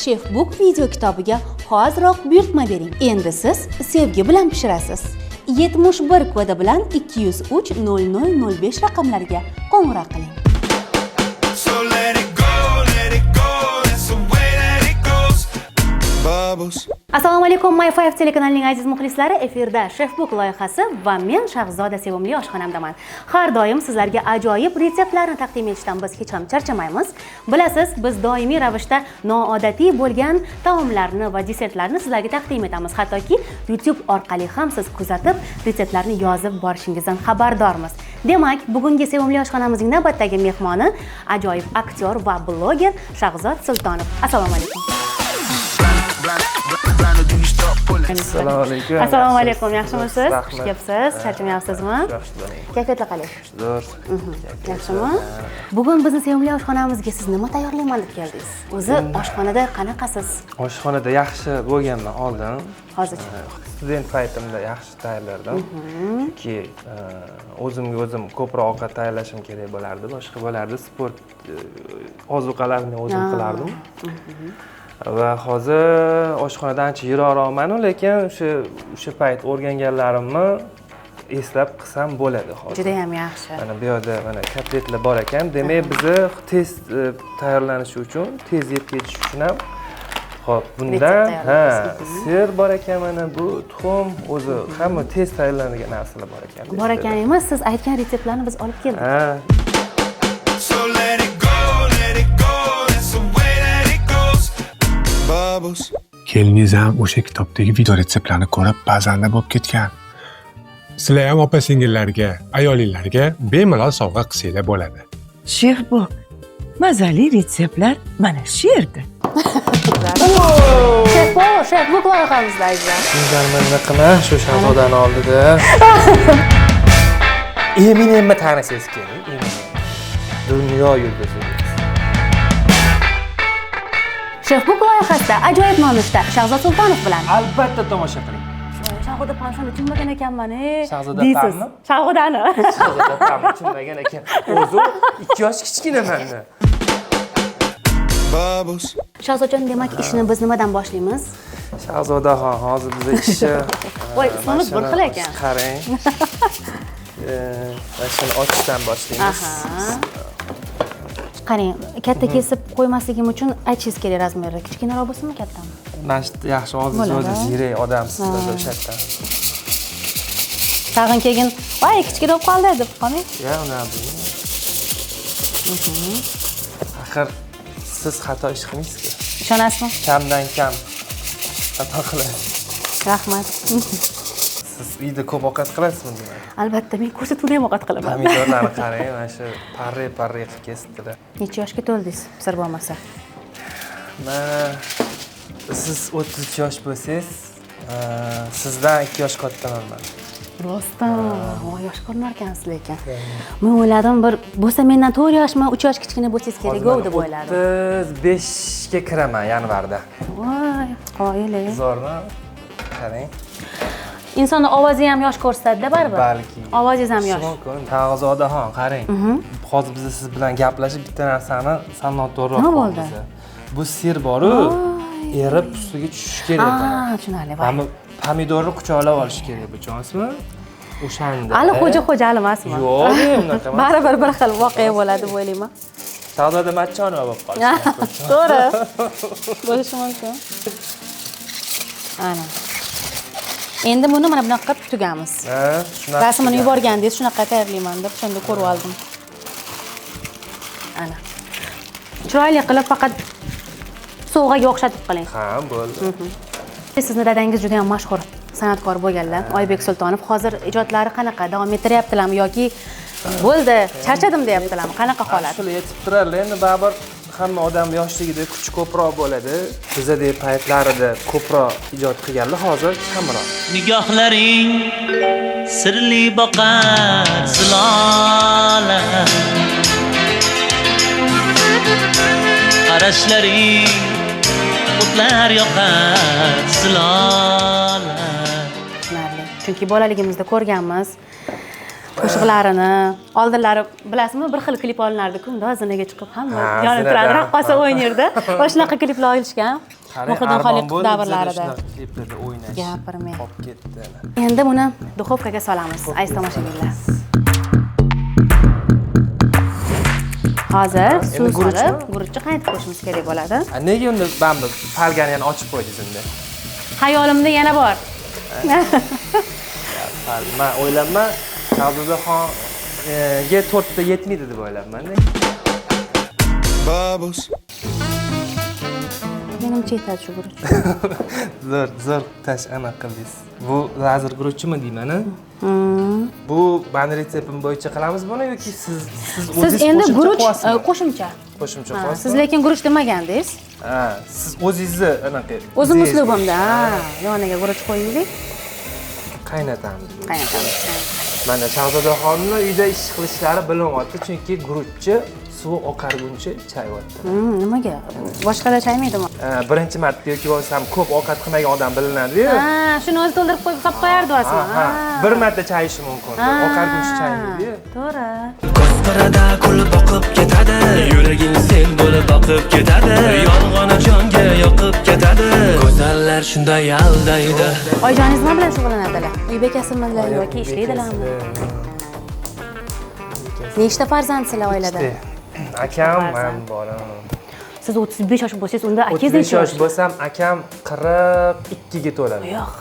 Chefbook video kitobiga hoziroq buyurtma bering. Endi siz sevgi bilan pishirasiz. 71 kodi bilan 203 0005 raqamlariga qo'ng'iroq qiling. Assalomu alaykum, My5 telekanalining aziz muxlislari, efirda Chefbook loyihasi va men Shahzoda sevimli oshxonamdaman. Har doim sizlarga ajoyib retseptlarni taqdim etishdan biz hech ham charchamaymiz. Bilasiz, biz doimiy ravishda noodatiy bo'lgan taomlarni va desertlarni sizlarga taqdim etamiz. Hattoki YouTube orqali ham siz kuzatib, retseptlarni yozib borishingizdan xabardormiz. Demak, bugungi sevimli oshxonamizning navbatdagi mehmoni ajoyib aktyor va bloger Shahzod Sultonov. Assalomu alaykum. Assalomu alaykum. Assalomu alaykum. Yaxshimisiz? Xush kelibsiz. Charchamayapsizmi? Kayfiyatlar qalay? Yaxshimi? Bugun bizning sevimli oshxonamizga siz nima tayyorlayman deb keldingiz? O'zi oshxonada qanaqasiz? Oshxonada yaxshi bo'lganman oldin. Hozircha. Student paytimda yaxshi tayyorlardim. Chunki o'zimga o'zim ko'proq ovqat tayyorlashim kerak bo'lardi. Boshqa bo'lardi, sport ozuqalarni o'zim qilardim. Va hozir oshxonadan ancha yiroqroqman, lekin o'sha payt o'rganganlarimni eslab qilsam bo'ladi hozir. Juda ham yaxshi. Mana bu yerda mana kotletlar bor ekan. Demak, bizni tez tayyorlanishi uchun, tez yeb ketish uchun ham xo'p, bunda sir bor ekan, mana bu tuxum, o'zi hamma tez tayyorlanadigan narsalar bor ekan. Bor ekan emas, siz aytgan retseptlarni biz olib keldik. Keliniz ham o'sha kitobdagi video retseptlarni ko'rib ba'zanda bo'lib ketgan. Sizlar ham opa-singillarga, ayolinglarga bemalol sovg'a qilsanglar bo'ladi. Chefbook, mazali retseptlar mana shu yerda. Chefbook loyihamizda azizlar. Sizlarni qana shu Shahzodani oldida. Eminenmi tanisangiz kerak, dunyo yulduzi. Chefbook loyihasida ajoyib nonushta Shahzod Sultonov bilan. Albatta tomosha qiling. Shahzoda Pamshani tushunmagan ekanman, Shahzoda deysiz. Pammi? Shahzodani. Shahzoda Pamni tushunmagan ekan. O'zi 2 yosh kichkina mendan. Shahzodjon, demak ishni biz nimadan boshlaymiz? Shahzodaxon, hozir bizning ishni Voy, ismingiz bir xil ekan. Qarang. Shuni ochishdan boshlaymiz. Qarang, katta kesib qo'ymasligim uchun aytishingiz kerak razmeri. Kichkinaroq bo'lsinmi, kattami? Mana shu yaxshi o'zi zirak odamsiz o'shatdan. Tag'in keyin, voy, kichkina bo'lib qoldi deb qolmang. Ya, uni axir siz xato ish qilmaysizku. Ishonasizmi? Kamdan kam xato qilasiz. Rahmat. Siz uyda ko'p ovqat qilasizmi demak? Albatta, men ko'rsatuvda ham ovqat qilaman. Pomidorlarni qarang, mana shu parre qilib kesibdilar. Necha yoshga to'ldingiz, sir bo'lmasa? Siz 33 yosh bo'lsangiz, sizdan 2 yosh kattaman men. Rostdan, yosh ko'rinar ekansiz lekin. Men o'yladim, bir bo'lsa mendan 4 yoshmi, 3 yosh kichkina bo'lsangiz kerak-ku deb o'yladim. 35 ga kiraman yanvarda. Voy, qoyil. Zo'rmi? Qarang. Insonni ovozi ham yosh ko'rsatadi-da baribir. Balki. Ovozingiz ham yosh. Shahzodaxon, qarang. Hozir biz siz bilan gaplashib bitta narsani sanoqliroq qilamiz. Bu sir bor-ku, erib ustiga tushishi kerak. Tushunarli. Pomidorni quchoqlab olish kerak, bichonsizmi? O'shanda. Ali xo'ja emasmi? Yo'q, unaqa emas. Baribir bir xil voqea bo'ladi deb o'ylayman. Shahzoda Matchonova bo'lib qoldi. To'g'ri. Bo'lishi mumkin. Ana. Endi buni mana bunaqa qilib tugamiz. Shunaqa. Rasmini yuborgandingiz, shunaqa tayyorlayman deb shunda ko'rib oldim. Ana. Chiroyli qilib faqat sovg'aga o'xshatib qiling. Ha, bo'ldi. Sizning dadangiz juda ham mashhur san'atkor bo'lganlar. Oybek Sultonov hozir ijodlari qanaqa? Davom ettiryaptilarmi yoki bo'ldi, charchadim deyaptilarmi? Qanaqa holat? Shular yetib turarlar. Endi baribir hamma odam yoshligida kuchi ko'proq bo'ladi. Bizadagi paytlarida ko'proq ijod qilganlar, hozir kamroq. Nigohlaring sirli boqar zilola, qarashlaring o'tlar yoqar zilola. Chunki bolaligimizda ko'rganmiz. qo'shiqlarini oldinlari bilasizmi bir xil klip olinardi-ku, unda zinaga chiqib hamma Ha, yonib zinada. turadi, raqqosa o'ynardi. Va shunaqa kliplar olishgan. Muhriddin Xoliqov bo'ldi davrlarida. shunaqa kliplarda o'ynash. Gapirmang. Qolib ketdi. Endi buni duxovkaga solamiz, aziz tomoshabinlar. Hozir suv Endi guruchmi? solib, guruchni qaynatib qo'yishimiz kerak bo'ladi. Nega unda bambi falgani yana ochib qo'ydingiz endi? Xayolimda yana bor. Men o'ylabman, Shahzodaxonga 4 ta yetmaydi deb o'ylabman. Menimcha yetadi shu guruch. Zo'r tash aniq qildingiz. Bu lazr guruchimi deyman-a? Bu mani retseptim bo'yicha qilamiz buni yoki siz o'zingiz Siz endi guruch qo'shimcha qo'shimcha. qo'yasizmi? Siz lekin guruch demagandingiz. Ha, siz o'zingizni anaqa O'zim uslubimda, yoniga guruch qo'yaylik, qaynatamiz. qaynatamiz. Mana Shahzodaxonni uyda ish qilishlari bilinyapti, chunki guruchchi suvi oqarguncha chayyapti. Nimaga? Boshqalar chaymaydimi? Birinchi marta yoki bo'lsam ko'p ovqat qilmagan odam bilinadi-yu. Ha, shuni o'zi to'ldirib qo'yib solib qo'yardi o'zimi. Ha, bir marta chayishi mumkin. Oqarguncha chaymaydi-yu. To'g'ri. Ko'zqarada kulib boqib ketadi, yuraging sen bo'lib boqib ketadi, yolg'oni jonga yoqib ketadi, go'zallar shunday aldaydi. Oyijoningiz nima bilan shug'ullanadilar? Uy bekasimilar yoki ishlaydilarmi? Nechta farzandsizlar oilada? Akam men boram. Siz 35 yosh bo'lsangiz, unda akangiz 35 necha yosh yosh? bo'lsam, akam 42 ga to'ladi. Yo'q,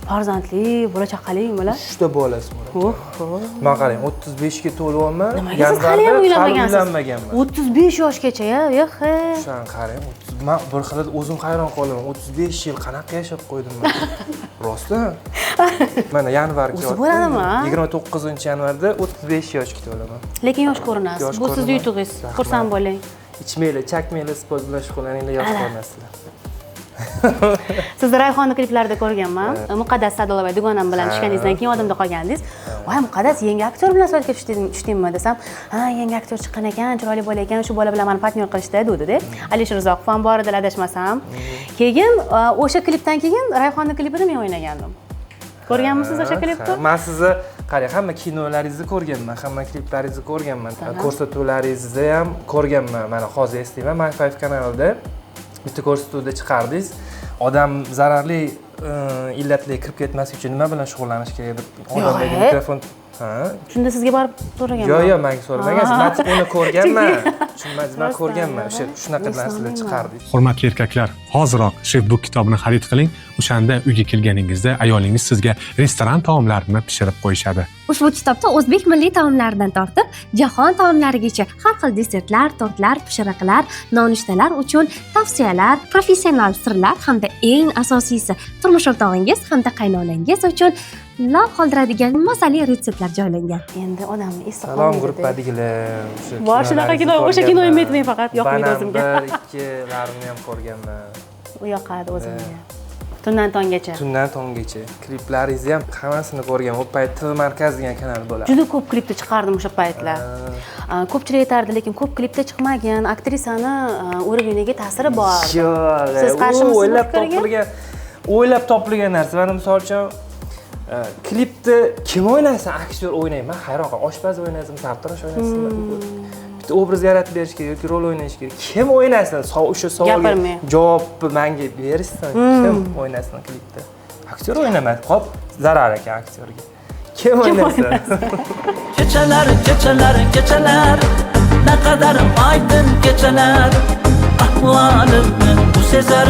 farzandli, bola chaqali bola. 3 ta bolasi bor. Men qarang, 35 ga to'lyapman. Nimaga siz hali ham uylanmagansiz? Uylanmaganman. 35 yoshgacha-ya, yo'q. San qarang, men bir xil o'zim hayron qolaman. 35 yil qanaqa yashab qo'ydim men? Rostdan. Mana yanvarga. O'zi bo'ladimi? 29-yanvarda 35 yoshga to'laman. Lekin yosh ko'rinasiz. Bu sizning yutug'ingiz. Xursand bo'ling. Ichmaylar, chakmaylar, sport bilan shug'ullaninglar, yosh ko'rinasizlar. Sizni Rayhonni kliplarida ko'rganman. Muqaddas Sadolova dugonam bilan tushganingizdan keyin yodimda qolgandingiz. Voy, Muqaddas yangi aktyor bilan suratga tushdingmi desam, ha, yangi aktyor chiqqan ekan, chiroyli bola ekan, shu bola bilan meni partnyor qilishdi dedi-da. Alisher Uzoqov ham bor edi, adashmasam. Keyin o'sha klipdan keyin Rayhonni klipida men o'ynagandim. Ko'rganmisiz o'sha klipni? Men sizni qarang, hamma kinolaringizni ko'rganman, hamma kliplaringizni ko'rganman. Ko'rsatuvlaringizni ham ko'rganman. Mana hozir eslayman, My 5 kanalida bitta ko'rsatuvda chiqardingiz. Odam zararli illatlarga kirib ketmaslik uchun nima bilan shug'ullanish kerak deb odamlarga mikrofon. Ha. Shunda sizga borib so'raganman. Yo'q, menga so'ramagansiz. Men uni ko'rganman. Tushunmadingiz, men ko'rganman. Shunaqa narsalar chiqardingiz. Hurmatli erkaklar, hoziroq Chefbook kitobini xarid qiling. O'shanda uyga kelganingizda ayolingiz sizga restoran taomlarini pishirib qo'yishadi. Ushbu kitobda o'zbek milliy taomlaridan tortib, jahon taomlarigacha har xil desertlar, tortlar, pishiriqlar, nonushtalar uchun tavsiyalar, professional sirlar hamda eng asosiysi turmush o'rtog'ingiz hamda qaynonangiz uchun lab qoldiradigan mazali retseptlar joylangan. Endi odamni esi Salom gruppadagilar. Bor shunaqa kino, o'sha kinoyimni aytmang faqat, yoqmaydi o'zimga. Bir ikkilarini ham ko'rganman. U yoqadi o'zimga. Tundan tonggacha. Tundan tonggacha. Kliplaringizni ham hammasini ko'rgan. U payt TV Markaz degan kanal bo'lardi. Juda ko'p klipda chiqardim o'sha paytlar. Ko'pchilik aytardi, lekin ko'p klipda chiqmagan, aktrisani o'rganiga ta'siri bor. Yo'q, Siz qarshimisizmi? O'ylab topilgan narsa. Mana misol uchun klipda kim o'ynasa, aktyor o'ynayman. Men hayron qolaman. Oshpaz o'ynasam, sartarosh o'ynasam, bitta obraz yaratib berish kerak yoki rol o'ynash kerak. Kim o'ynasin? O'sha savolga javobni menga berishsin. Kim o'ynasin klipda? Aktyor o'ynamaydi. Qop, zarar ekan aktyorga. Kim o'ynasa? Kechalar, naqadar oydin kechalar, ahvolimni bu sezar,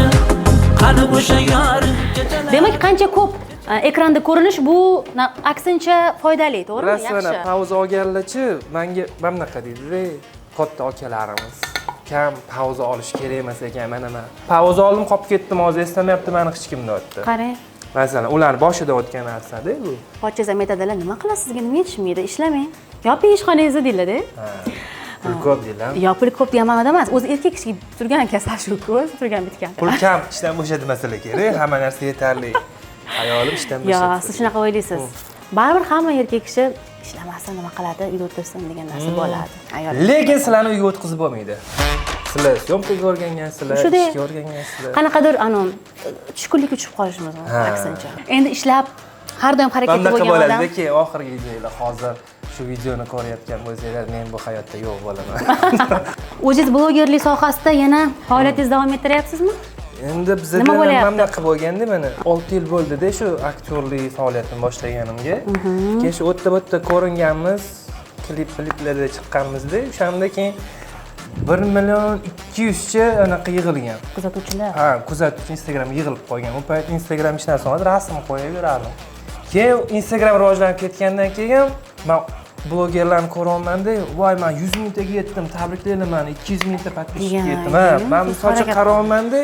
qani o'sha yorim kechalar. Demak, qancha ko'p ekranda ko'rinish bu aksincha foydali, to'g'rimi? Rasmana pauza olganlarchi menga bunaqa deydi-da, katta akalarimiz. Kam pauza olish kerak emas ekan, mana men. Pauza oldim, qolib ketdim, hozir eslamayapti meni hech kim deyapti. Qarang. Masalan, ular boshida o'tgan narsa-da bu. Pochchazam aytadilar, nima qilasiz, sizga nima yetishmaydi, ishlamang. Yoping ishxonangizni deydilar-da. Pul ko'p deylar. Yo'q, pul ko'p degan ma'noda emas. O'zi erkak kishi turgan kasal shu-ku, turgan bitgan. Pul kam, ishdan bo'shadi masala kerak, hamma narsa yetarli. Ayolim ishdan bo'shadi. Yo'q, siz shunaqa o'ylaysiz. Baribir hamma erkak kishi ishlamasa nima qiladi, uyda o'tirsin degan narsa bo'ladi. Ayol. Lekin sizlarni uyga o'tkazib bo'lmaydi. Sizlar syomkaga o'rgangansizlar, ishga o'rgangansizlar. Qanaqadir tushkunlikka tushib qolishimiz mumkin aksincha. Endi ishlab har doim harakatda bo'lgan odam. Bo'ladiki, oxirgi yillar hozir shu videoni ko'rayotgan bo'lsanglar, men bu hayotda yo'q bo'laman. O'zingiz blogerlik sohasida yana faoliyatingizni davom ettiryapsizmi? Endi bizda Nima bo'lyapti? nima bo'lganda mana 6 yil bo'ldi-da shu aktyorlik faoliyatini boshlaganimga. Keyin shu o'tda ko'ringanmiz, kliplarda chiqqanmizda, o'shanda keyin 1,200,000 cha anaqa yig'ilgan. Kuzatuvchilar. Ha, kuzatuvchi Instagram yig'ilib qolgan. U payt Instagram ishdan so'ng rasm qo'yaverardim. Keyin Instagram rivojlanib ketgandan keyin men blogerlarni ko'ryapman-da, voy men 100 mingtaga yetdim, tabriklayman, meni 200 mingta podpисчик yetdim. Ha, men misolcha qarayapman-da,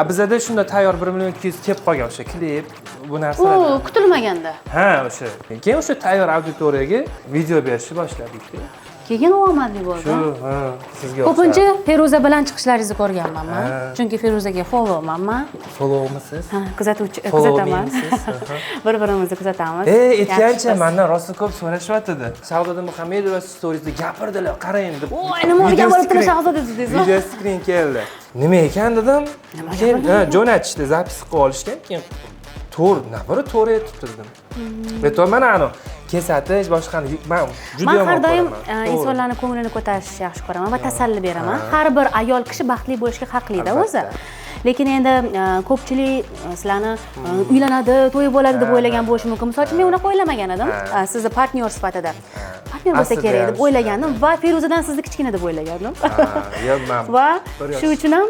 bizada shunda tayyor 1,200,000 kelib qolgan o'sha klip, bu narsalar. O, kutilmaganda. Ha, o'sha. Keyin o'sha tayyor auditoriyaga video berishni boshladik. Keyin omadli bo'ldi. Shu, ha, sizga Ko'pincha Feruza bilan chiqishlaringizni ko'rganman men. Chunki Feruzaga followmanman. followmisiz? Ha, kuzataman. Bir-birimizni kuzatamiz. Aytgancha mendan rosa ko'p so'rashyapti. Shahzoda Muhammedova storiesda gapirdilar, qarang deb. Voy, nima olib bo'libdi Shahzoda dedingiz? Video screen keldi. Nima ekan dedim. Keyin jo'natishdi, zapis qilib olishgan. Keyin to'g'ri aytib turdim. Va mana ana kesatish boshqani men juda yomon har doim ko'raman. insonlarning ko'nglini ko'tarishni yaxshi ko'raman va tasalli beraman. Har bir ayol kishi baxtli bo'lishga haqli-da o'zi. Lekin endi ko'pchilik sizlarni uylanadi, to'y bo'ladi deb o'ylagan bo'lishi mumkin. Masalan, men unaqa o'ylamagan edim. Sizni partnyor sifatida. Partnyor bo'lsa kerak deb o'ylagandim va Feruzadan sizni kichkina deb o'ylagandim. Va shu uchun ham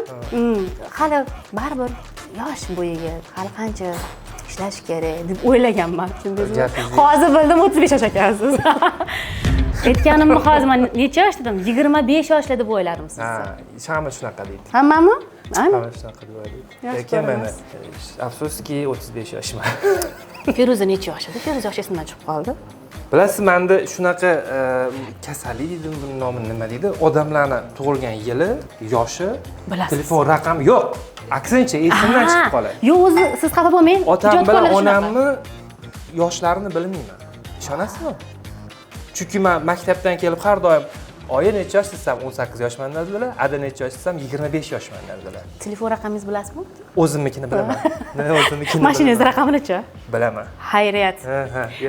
hali baribir yosh bo'yiga, hali qancha ishlash kerak deb o'ylaganman. Hozir bildim 35 yosh ekansiz. Aytganimni hozir men necha yosh dedim? 25 yoshda deb o'yladim sizni. Ha, shami shunaqa deydi. Hammami? Shami shunaqa deydi. Lekin men afsuski 35 yoshman. Feruza necha yosh edi? Feruza yoshi esimdan chiqib qoldi. Bilasiz, menda shunaqa kasallik deydi, buning nomi nima deydi? Odamlarni tug'ilgan yili, yoshi, telefon raqami yo'q. Aksincha esimdan chiqib qoladi. Yo'q, o'zi siz xafa bo'lmang. Otam bilan onamni yoshlarini bilmayman. Ishonasizmi? Chunki men maktabdan kelib har doim oyi necha yosh desam 18 yoshman dedilar, ada necha yosh desam 25 yoshman dedilar. Telefon raqamingizni bilasizmi? O'zimnikini bilaman. O'zimnikini. Mashinangiz raqamini-chi? Bilaman. Xayriyat.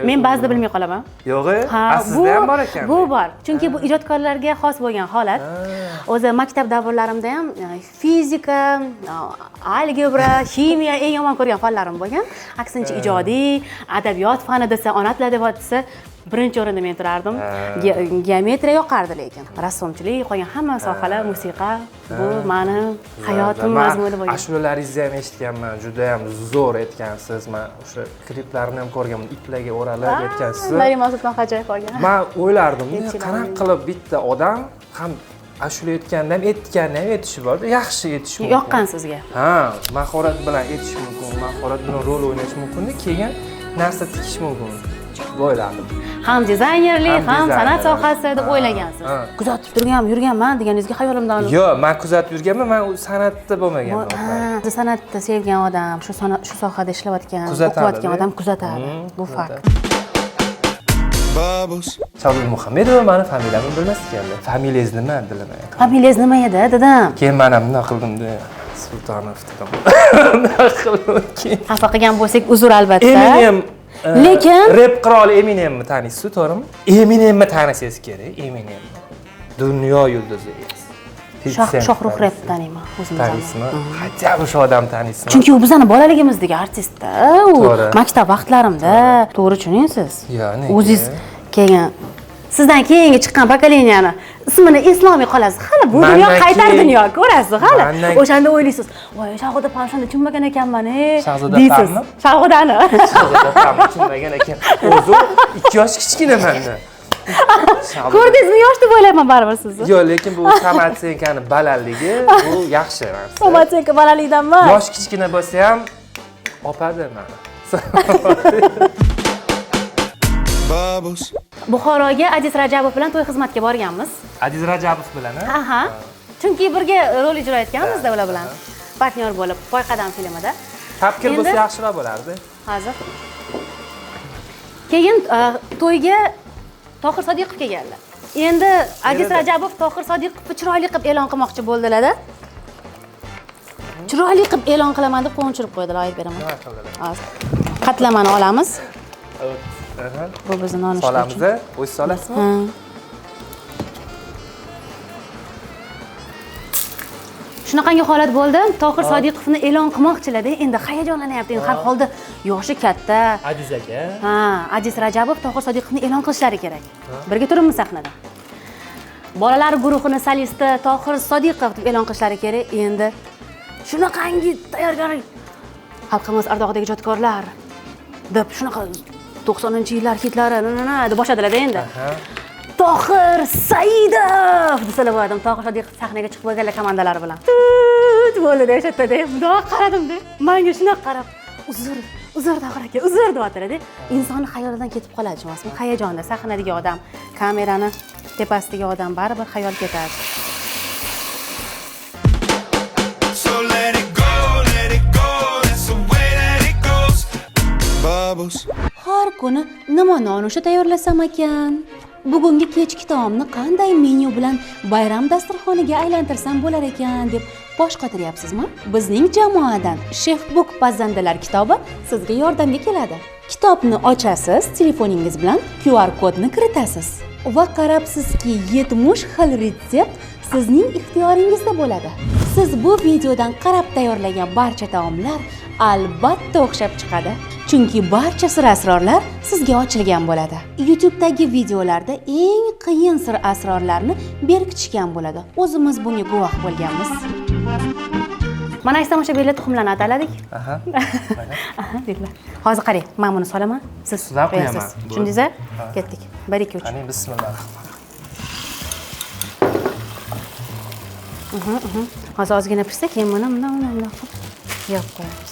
Men ba'zida bilmay qolaman. Yo'q-e? Sizda ham bor ekan. Bu bor. Chunki bu ijodkorlarga xos bo'lgan holat. O'zi maktab davrlarimda ham fizika, algebra, ximiya eng yomon ko'rgan fanlarim bo'lgan. Aksincha ijodiy, adabiyot fani desa, ona tili adabiyot desa, birinchi o'rinda men turardim. Geometriya yoqardi lekin. Rassomchilik, qolgan hamma sohalar, musiqa, bu meni hayotim mazmuni bo'lgan. Ashulalaringizni ham eshitganman, juda ham zo'r aytgansiz. Men o'sha kliplarni ham ko'rganman, iplarga o'ralib aytgansiz. Narimazovdan ajoyib qolgan. Men o'ylardim, qanaqa qilib bitta odam ham ashula aytganda ham aytganda ham aytishi bor, yaxshi aytishi mumkin. Yoqqan sizga. Ha, mahorat bilan aytish mumkin, mahorat bilan rol o'ynash mumkin, keyin narsa tikish mumkin. Bo'ylardim. Ham dizaynerlik, ham san'at sohasi deb o'ylagansiz. Kuzatib yurganman deganingizga xayolimdan olib. Yo'q, men kuzatib yurganman, men san'atda bo'lmaganman. San'atni sevgan odam, shu sohada ishlayotgan, o'qiyotgan odam kuzatadi. Bu fakt. Shahzoda Muhammedova meni familiyamni bilmas ekanlar. Familiyangiz nima bilmayman. Familiyangiz nima edi, dadam? Keyin men ham nima qildim-da, Sultonov dedim. Nima qildim? Xafa qilgan bo'lsak, uzr albatta. Eminem lekin rap qiroli Eminemni taniysiz, to'g'rimi? Eminemni tanisangiz kerak, Eminem. Dunyo yulduzi. Shohrux rap taniyman o'zimdan. Taniysizmi? Hatto o'sha odam taniysizmi? Chunki u bizning bolaligimizdagi artist-da. U maktab vaqtlarimda, to'g'ri tushunasiz? Ya'ni o'zingiz keyin sizdan keyingi chiqqan pokoleniyani ismini eslolmay qolasiz. Hali bu dunyo qaytar dunyo, ko'rasiz hali. O'shanda o'ylaysiz, "Voy, Shahzoda Pam shunda tushunmagan ekanman, Shahzoda deysiz. Pammi? Shahzodani. Shahzoda Pam tushunmagan ekan. O'zi 2 yosh kichkina mendan. Ko'rdingizmi, yosh deb o'ylayman baribir sizni. Yo'q, lekin bu Samatsenkani balandligi bu yaxshi narsa. Samatsenka balandlikdan emas. Yosh kichkina bo'lsa ham opadi meni. Buxoroga Aziz Rajabov bilan to'y xizmatga borganmiz. Aziz Rajabov bilan, ha? Aha. Chunki birga rol ijro etganmiz-da ular bilan. Partnyor bo'lib, Poyqadam filmida. Tapkir bo'lsa yaxshiroq bo'lardi. Hozir. Keyin to'yga Tohir Sodiqov kelganlar. Endi Aziz Rajabov Tohir Sodiqovni chiroyli qilib e'lon qilmoqchi bo'ldilar-da. Chiroyli qilib e'lon qilaman deb qo'nchirib qo'ydilar, aytib beraman. Nima qildilar? Hozir. Qatlamani olamiz. Bu bizni nonushta Solamiz, uchun. o'z solasizmi? Ha. Shunaqangi holat bo'ldi. Tohir Sodiqovni e'lon qilmoqchilar-da. Endi hayajonlanyapti. Endi har holda yoshi katta. Aziz aka. Ha, Aziz Rajabov Tohir Sodiqovni e'lon qilishlari kerak. Birga turibmiz sahnada. Bolalar guruhini solisti Tohir Sodiqov deb e'lon qilishlari kerak. Endi shunaqangi tayyorgarlik. Xalqimiz ardog'idagi ijodkorlar deb shunaqa 90-yillar hitlari deb boshladilar-da endi. Tohir Saidov desalar bo'ladi. Tohir Sodiqov sahnaga chiqib bo'lganlar komandalari bilan. Tut bo'ldi o'sha yerda. Bundoq qaradim-da. Menga shunaqa qarab, uzr Tohir aka, uzr deyaptilar-da. Insonni xayolidan ketib qoladi, emasmi? Hayajonda sahnadagi odam, kamerani tepasidagi odam baribir xayol ketadi. Har kuni nima nonushta tayyorlasam ekan? Bugungi kechki taomni qanday menyu bilan bayram dasturxoniga aylantirsam bo'lar ekan deb bosh qotiryapsizmi? Bizning jamoadan Chef Book pazandalar kitobi sizga yordamga keladi. Kitobni ochasiz, telefoningiz bilan QR kodni kiritasiz va qarabsizki 70 xil retsept sizning ixtiyoringizda bo'ladi. Siz bu videodan qarab tayyorlagan barcha taomlar albatta o'xshab chiqadi. Chunki barcha sir asrorlar sizga ochilgan bo'ladi. YouTube'dagi videolarda eng qiyin sir asrorlarni berkitishgan bo'ladi. O'zimiz bunga guvoh bo'lganmiz. Mana aytsam o'sha belli tuxumlarni ataladik. Aha. Aha, dedilar. Hozir qarang, men buni solaman. Siz qo'yasiz. Tushundingiz-a? Ketdik. 1 2 3. Qani bismillah. Hozir ozgina pishsa, keyin buni bundan yop qo'yamiz.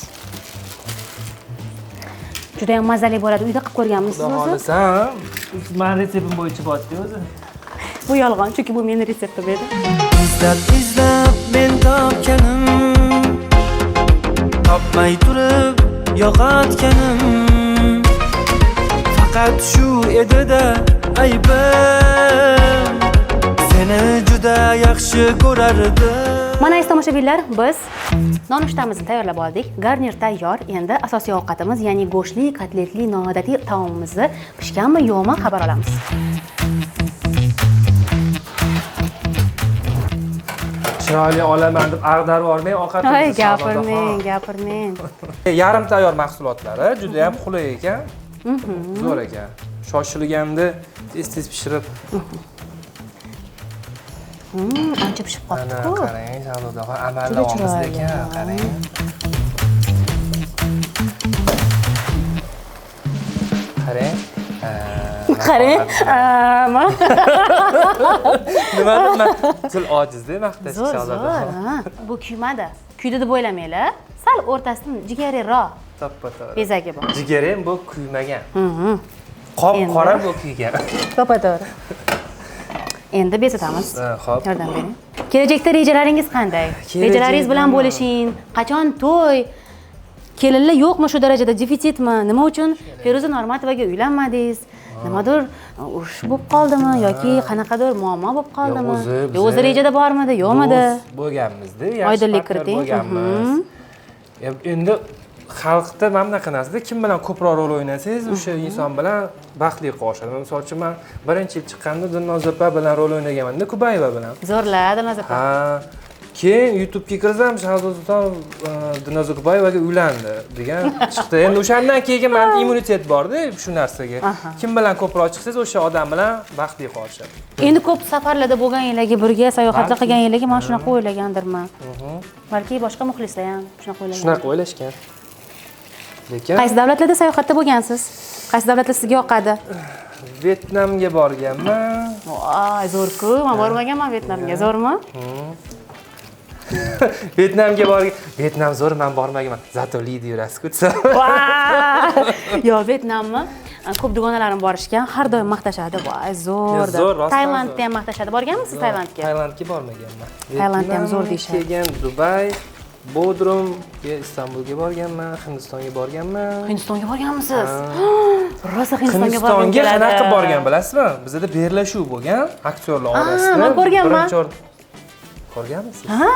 Juda ham mazali bo'ladi. Uyda qilib ko'rganmisiz Xudo o'zi? xolisa, men retseptim bo'yicha botdi o'zi. Bu yolg'on, chunki bu meni retseptim edi. izlab men topganim, topmay turib yo'qotganim, faqat shu edi-da aybim, seni juda yaxshi ko'rardim. Mana aziz tomoshabinlar, biz nonushtamizni tayyorlab oldik. Garnir tayyor. Endi asosiy ovqatimiz, ya'ni go'shtli, kotletli, noodatiy taomimizni pishganmi, yo'qmi xabar olamiz. Chiroyli olaman deb ag'darib olmay ovqatni. Ay, gapirmang. Yarim tayyor mahsulotlari juda ham qulay ekan. Zo'r ekan. Shoshilganda tez pishirib. Ancha pishib qoldi. Mana qarang, savdoda amaldavomimiz ekan, qarang. Qarang. Nima deyman? Til ojizda maqtash savdoda. Bu kuymadi. Kuydi deb o'ylamanglar. Sal o'rtasidan jigariroq. To'ppa-to'g'ri. Bezagi bor. Jigari ham bu kuymagan. Qop-qora bu kuygan. To'ppa-to'g'ri. Endi bezatamiz. Xo'p. Yordam bering. Kelajakda rejalaringiz qanday? Rejalaringiz bilan bo'lishing. Qachon to'y? Kelinlar yo'qmi shu darajada defitsitmi? Nima uchun Feruza Normatovaga uylanmadingiz? Nimadir urush bo'lib qoldimi yoki qanaqadir muammo bo'lib qoldimi? O'zi rejada bormidi, yo'qmidi? Bo'lganmizda, Oydinlik kiriting. Bo'lganmiz. Endi xalqda mana bunaqa narsada kim bilan ko'proq rol o'ynasangiz, o'sha inson bilan baxtli qo'shadi. Misol uchun men birinchi yil chiqqanda Dilnoz opa bilan rol o'ynaganman-da, Kubayeva bilan. Zo'rlar Dilnoz opa. Ha. Keyin YouTube'ga kirsam, Shahzoda Dilnoz Kubayevaga uylandi degan chiqdi. Endi o'shandan keyin men immunitet bor-da shu narsaga. Kim bilan ko'proq chiqsangiz, o'sha odam bilan baxtli qo'shadi. Endi ko'p safarlarda bo'lganinglarga birga sayohatlar qilganinglarga men shunaqa o'ylagandirman. Balki boshqa muxlislar ham shunaqa o'ylagan. Shunaqa o'ylashgan. Lekin Qaysi davlatlarda sayohatda bo'lgansiz? Qaysi davlatlar sizga yoqadi? Vyetnamga borganman. Voy, zo'r-ku. Men bormaganman Vyetnamga. Zo'rmi? Vyetnamga borgan. Vyetnam zo'r, men bormaganman. Zato Lidi yurasiz-ku. Yo, Vyetnammi? Ko'p dugonalarim borishgan, har doim maqtashadi. Voy, zo'r. Tailandda ham maqtashadi. Borganmisiz Tailandga? Tailandga bormaganman. Tailandda ham zo'r deyishadi. Keyin Dubay, Bodrum, Istanbulga borganman, Hindistonga borganman. Hindistonga borganmisiz? Rosa Hindistonga borgan. Hindistonga qanaqa borgan bilasizmi? Bizda bellashuv bo'lgan aktyorlar orasida. Men ko'rganman. Ko'rganmisiz? Ha,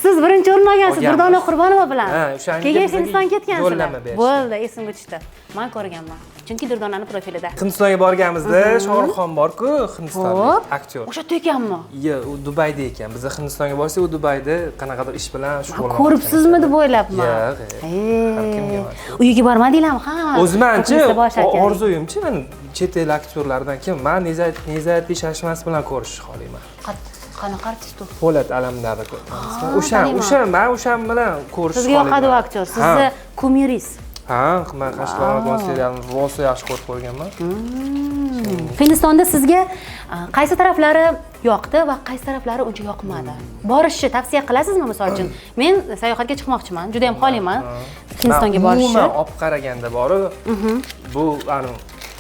siz birinchi o'rin olgansiz Durdona Qurbonova bilan. Ha, o'shanga keyin Hindistonga ketgansiz. yo'llanma berishdi. Bo'ldi, esimga tushdi. Men ko'rganman. chunki Durdonani profilida. Hindistonga borganimizda Shohruxxon bor-ku, hindistonlik Xo'p. aktyor. O'sha yerda ekanmi? Iya, u Dubayda ekan. Biz Hindistonga borsak, u Dubayda qanaqadir ish bilan shug'ullanmoqda. Ko'ribsizmi deb o'ylabman. Yo'q. Har kimga emas. Uyiga bormadinglarmi? Ha. O'zimcha boshlar kerak. orzuyimchi, men chet el aktyorlaridan kim? Men Nezati Shashmas bilan ko'rishni xohlayman. Qanaqa artist u? Po'lat Alamdarni ko'ramiz. O'sha bilan ko'rishni Sizga yoqadi u aktyor. Sizni kumiringiz. Ha, men Qashqadaryo serialini rosa yaxshi ko'rib qo'yganman. Hindistonda sizga qaysi taraflari yoqdi va qaysi taraflari uncha yoqmadi? Borishni tavsiya qilasizmi, misol uchun? Men sayohatga chiqmoqchiman, juda ham xohlayman Hindistonga borishni. Umuman olib qaraganda borib, bu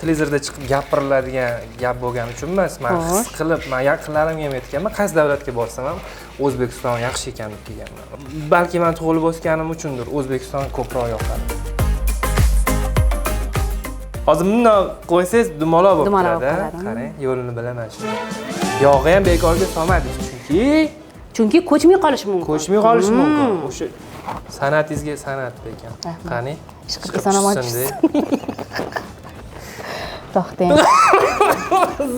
televizorda chiqib gapiriladigan gap bo'lgani uchun emas, men his qilib, men yaqinlarimga ham aytganman, qaysi davlatga borsam ham O'zbekiston yaxshi ekan deb kelganman. Balki men tug'ilib o'sganim uchundir, O'zbekiston ko'proq yoqadi. Hozir buni qo'ysangiz dumaloq bo'lib turadi. Qarang, yo'lini bilaman shu. Yog'i ham bekorga solmadingiz Chunki ko'chmay qolishi mumkin. Ko'chmay qolishi mumkin. O'sha san'atingizga san'at ekan. Qani? Ishqi sanomatchisi. To'xtang.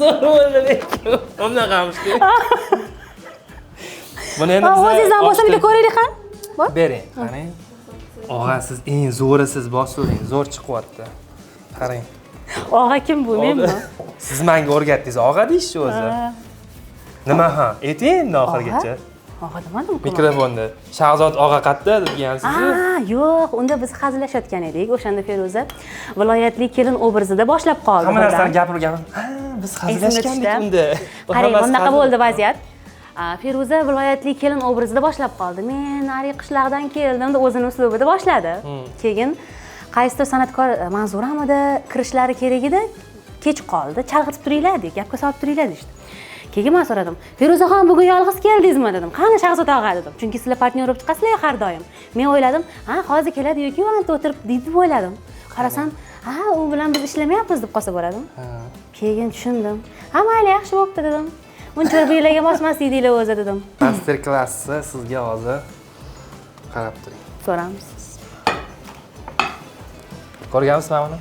Zo'r bo'ldi lekin. Unaqamishki. Buni endi biz o'zingizdan bo'lsa bitta ko'raylik ham. Bering, qarang. Og'a siz eng zo'risiz bosuring, zo'r chiqyapti. Qarang. Og'a kim bu, menmi? Siz menga o'rgatdingiz, og'a deysiz o'zi. Nima ha? Ayting oxirigacha. Og'a demadimku. Mikrofonda Shahzod og'a qatta degansiz. Yo'q, unda biz hazillashayotgan edik. O'shanda Feruza viloyatli kelin obrazida boshlab qoldi. Hamma narsani gapirib. Biz hazillashgandik unda. Qarang, bunaqa bo'ldi vaziyat. Feruza viloyatli kelin obrazida boshlab qoldi. Men Ariq qishlog'idan keldim deb o'zini uslubida boshladi. Keyin qaysidir san'atkor Manzuramida kirishlari kerak edi, kech qoldi. Chalg'itib turinglar deb, gapga solib turinglar dedi. Keyin men so'radim, Feruzaxon bugun yolg'iz keldingizmi dedim. Qani Shahzod og'a dedim. Chunki sizlar partnyor bo'lib chiqasizlar har doim. Men o'yladim, ha hozir keladi yoki o'rnida o'tirib deydi deb o'yladim. Qarasam, ha u bilan biz ishlamayapmiz deb qolsa bo'ladim. Keyin tushundim. Ha mayli, yaxshi bo'pti dedim. Uncha biylarga bosmas edinglar o'zi dedim. Master klassi sizga hozir qarab turing. So'ramiz. Ko'rganmisizmi buni?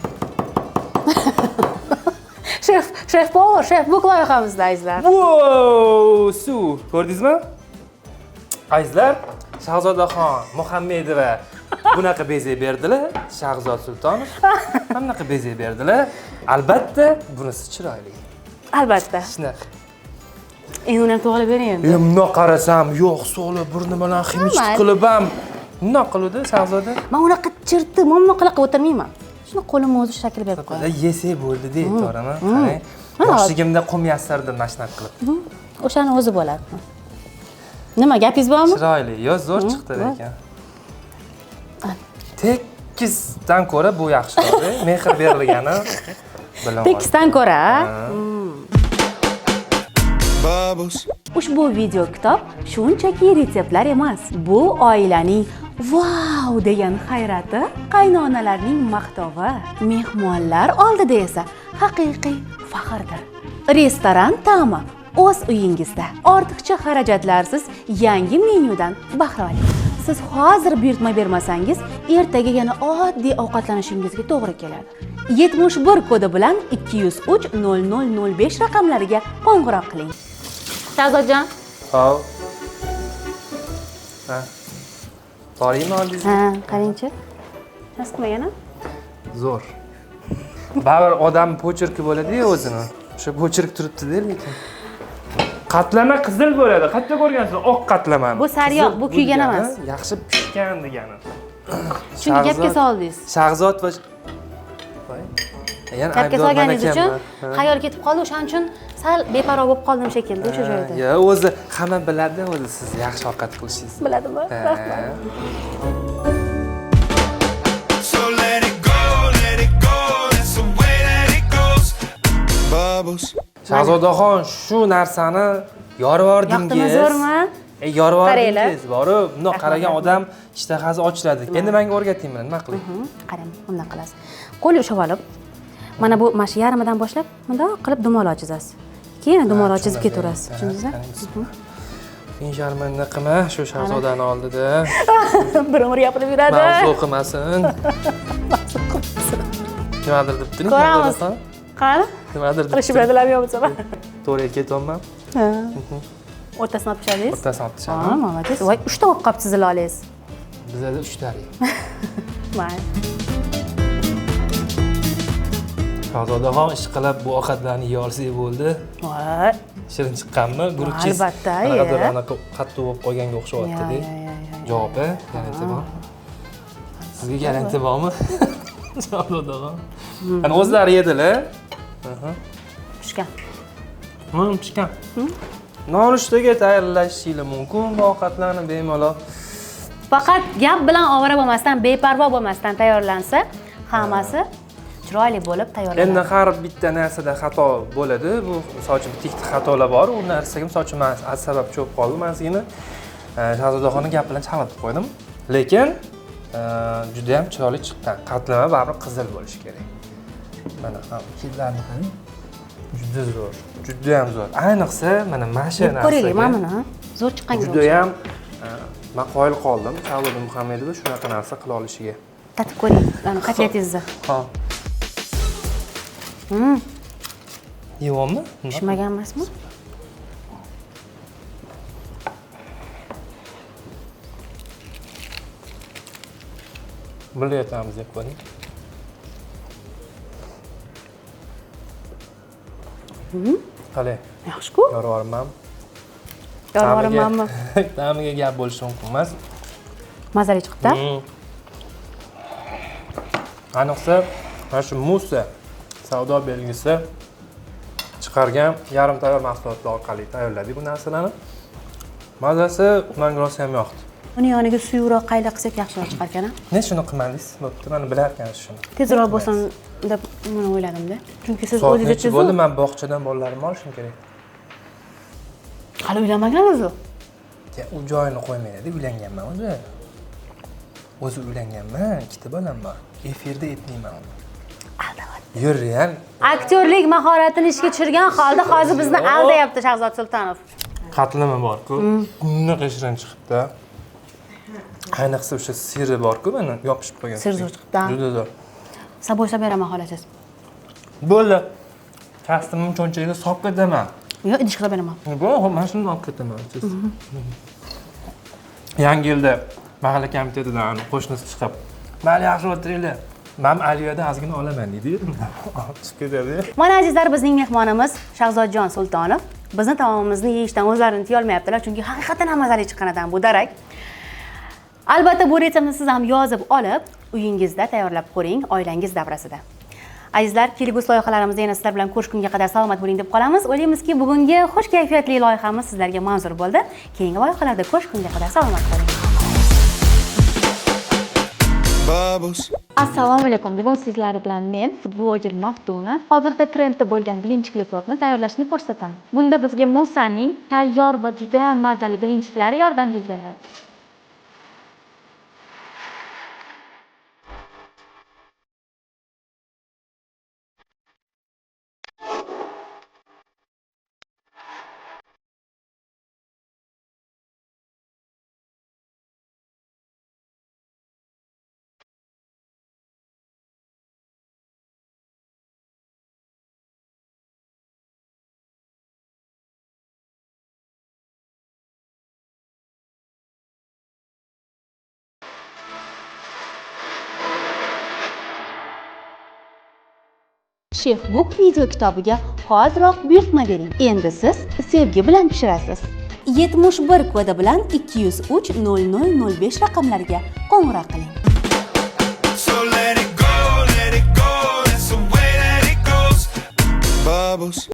Chef Power, Chef Book loyihamizda azizlar. Wow, suv. Ko'rdingizmi? Azizlar, Shahzodaxon Muhammedova bunaqa bezak berdilar, Shahzod Sultonov bunaqa bezak berdilar. Albatta, bunisi chiroyli. Albatta. Shunaqa. Endi uni ham to'g'rilab bering endi. Bundoq qarasam, yo'q, so'li burni bilan ximishti qilib ham bundoq qiluvdi Shahzoda. Men unaqa chirtib, momma qilib o'tirmayman. Shuni qo'limni o'zi shakl berib qo'yaman. Yesak bo'ldi-da, to'g'rimi? Qarang. Yoshligimda qum yasardim mashinat qilib. O'shani o'zi bo'ladi. Nima, gapingiz bormi? Chiroyli, yo zo'r chiqdi ekan. Tekisdan ko'ra bu yaxshiroq, mehr berilgani bilan. Tekisdan ko'ra? Ushbu video kitob shunchaki retseptlar emas. Bu oilaning wow degan hayrati, qaynonalarning maqtovi, mehmonlar oldida esa haqiqiy faxrdir. Restoran ta'mi o'z uyingizda. Ortiqcha xarajatlarsiz yangi menyudan bahra oling. Siz hozir buyurtma bermasangiz, ertaga yana oddiy ovqatlanishingizga to'g'ri keladi. 71 kodi bilan 203 0005 raqamlariga qo'ng'iroq qiling. Shahzodjon. Hop. Ha. Boraymi oldingizga? Ha, qarangchi. Nasib qilmagana? Zo'r. Baribir odam pochirki bo'ladi-ku o'zini. O'sha pochirk turibdi-da lekin. Qatlama qizil bo'ladi. Qayerda ko'rgansiz? Oq qatlamani. Bu sariyog', bu kuygan emas. Yaxshi pishgan degani. Shuni gapga soldingiz. Shahzod va yana gapga solganingiz uchun xayol ketib qoldi, o'shaning uchun sal beparvo bo'lib qoldim shekilli o'sha joyda. Ya, o'zi hamma biladi, o'zi siz yaxshi ovqat qilishingizni. Biladimi? Rahmat. Shahzodaxon, shu narsani yorvordingiz. Yoqdimi, zo'rmi? Yorvordingiz. Borib, bundoq qaragan odam ishtahasi ochiladi. Endi menga o'rgating buni, nima qiling? Qarang, bunday qilasiz. Qo'l ushlab olib, mana bu mana shu yarmidan boshlab bundoq qilib dumaloq chizasiz. Keyin dumaloq chizib ketaverasiz. Tushundingizmi? Sen sharmanda qilma shu Shahzodani oldida. Bir umr gapirib yuradi. Mavzu qilmasin. nimadir debding Ko'ramiz. Qani? nimadir Qilishib beradilarmi yo'qmi bu safar? to'g'ri ketyapman Ha. O'rtasini olib pishardingiz? o'rtasini olib Ha, tashladim молодец. Voy, 3 ta olib qolibsiz ilolingiz. bizada 3 talik Mayli. shahzodaxon ish qilib bu ovqatlarni yeya olsak bo'ldi Voy. shirin chiqqanmi guruchingiz Albatta, qanaqadir ye. anaqa qattiq bo'lib qolganga o'xshayapti-da javobi garantiya bor sizga garantiya bormi shahzodaxon ana o'zlari yedilar Pishgan. pishgan nonushtaga tayyorlashingiz mumkin bu ovqatlarni bemalol Faqat gap bilan ovora bo'lmasdan, beparvo bo'lmasdan tayyorlansa, hammasi chiroyli bo'lib tayyorlanadi. endi har bitta narsada xato bo'ladi bu misol uchun bitta xatolar bor u narsaga misol uchun man sabab cho'p qoldi man sizga shahzodaxonni gap bilan chalg'itib qo'ydim lekin juda ham chiroyli chiqqan qatlama baribir qizil bo'lishi kerak mana hidlarni qarang juda zo'r juda ham zo'r ayniqsa mana shu Yeb ko'raylik, narsaga mana buni. Zo'r chiqqanga juda ham man qoyil qoldim Shahzoda Muhammedova shunaqa narsa qila olishiga tatib ko'ring, ana kotletingizni. ha yeyapmi Pishmagan emasmi? birga yotamiz deb qo'ying qalay Yaxshi-ku. yorvormanmi Yorvormanmi? ta'miga gap bo'lishi mumkin emas Mazali chiqdi. ayniqsa mana shu musa savdo belgisi chiqargan yarim tayyor mahsulotlar orqali tayyorladik bu narsalarni mazasi menga rosa ham yoqdi Uni yoniga suyuqroq qayla qilsak yaxshiroq chiqar ekan. ne shuni qilmadingiz bo'pti mana bilarkansiz shuni Tezroq bo'lsin deb buni o'yladim-da. Chunki siz soat o'zingiz necha bo'ldi man bog'chadan bolalarimni olishim kerak hali uylanmagansiz-ku. u joyini qo'ymaydi uylanganman o'zi uylanganman ikkita bolam bor efirda aytmayman uni Aldayapti. yur real Aktyorlik mahoratini ishga tushirgan holda hozir bizni aldayapti Shahzod Sultonov. qatlama bor-ku bunaqa shirin chiqibdi ayniqsa o'sha siri bor-ku mana yopishib qo'ygan Sir zo'r chiqibdi. juda zo'r Saboysa beraman xolasiz. bo'ldi kastimni cho'nchagiga solib ketaman Yo'q, idish qilib beraman. mana shuni olib ketaman yangi yilda mahalla komitetidan qo'shnisi chiqib mayli yaxshi o'tiringlar man aliyadan ozgina olaman deydi chiqib ketadi Mana azizlar, bizning mehmonimiz Shahzodjon Sultonov. Bizni taomimizni yeyishdan o'zlarini tiyolmayaptilar, chunki haqiqatan ham mazali chiqqanidan bu darak. Albatta bu retseptni siz ham yozib olib, uyingizda tayyorlab ko'ring, oilangiz davrasida. Azizlar, kelgusi loyihalarimizni yana sizlar bilan ko'rishgunga qadar salomat bo'ling deb qolamiz. O'ylaymizki, bugungi xush kayfiyatli loyihamiz sizlarga manzur bo'ldi. Keyingi loyihalarda ko'rishgunga qadar salomat bo'ling. Assalomu alaykum. Bugun sizlar bilan men futbolchi Maftuna hozirda trendda bo'lgan birinchi plotni tayyorlashni ko'rsataman. Bunda bizga Musaning tayyor va juda ham mazali birinchilari yordam beradi. Chef Book video kitobiga hoziroq buyurtma bering. Endi siz sevgi bilan pishirasiz. 71 kodi bilan 203 0005 raqamlariga qo'ng'iroq qiling. So let it go, that's the way that it goes. Bubbles.